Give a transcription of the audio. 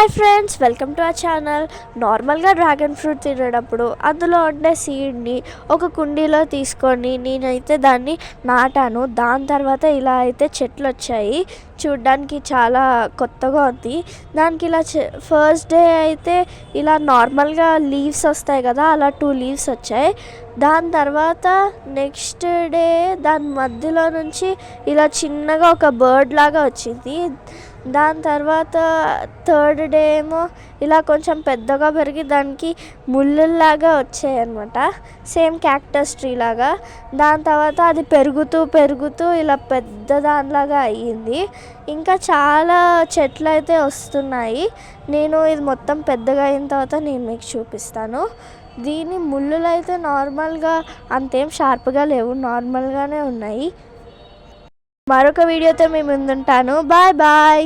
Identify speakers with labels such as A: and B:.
A: Hi friends, welcome to our channel. నార్మల్గా dragon fruit తినేటప్పుడు అందులో ఉండే సీడ్ని ఒక కుండీలో తీసుకొని నేనైతే దాన్ని నాటాను. దాని తర్వాత ఇలా అయితే చెట్లు వచ్చాయి. చూడ్డానికి చాలా కొత్తగా ఉంది. దానికి ఇలా ఫస్ట్ డే అయితే ఇలా నార్మల్గా లీవ్స్ వస్తాయి కదా, అలా 2 లీవ్స్ వచ్చాయి. దాని తర్వాత నెక్స్ట్ డే దాని మధ్యలో నుంచి ఇలా చిన్నగా ఒక బర్డ్ లాగా వచ్చింది. దాని తర్వాత థర్డ్ డే ఏమో ఇలా కొంచెం పెద్దగా పెరిగి దానికి ముళ్ళులాగా వచ్చాయి అన్నమాట, సేమ్ క్యాక్టస్ ట్రీ లాగా. దాని తర్వాత అది పెరుగుతూ ఇలా పెద్ద దానిలాగా అయ్యింది. ఇంకా చాలా చెట్లు అయితే వస్తున్నాయి. నేను ఇది మొత్తం పెద్దగా అయిన తర్వాత నేను మీకు చూపిస్తాను. దీని ముళ్ళులు అయితే నార్మల్గా అంతేం షార్ప్గా లేవు, నార్మల్గానే ఉన్నాయి. మరొక వీడియోతో మీ ముందుంటాను. Bye bye.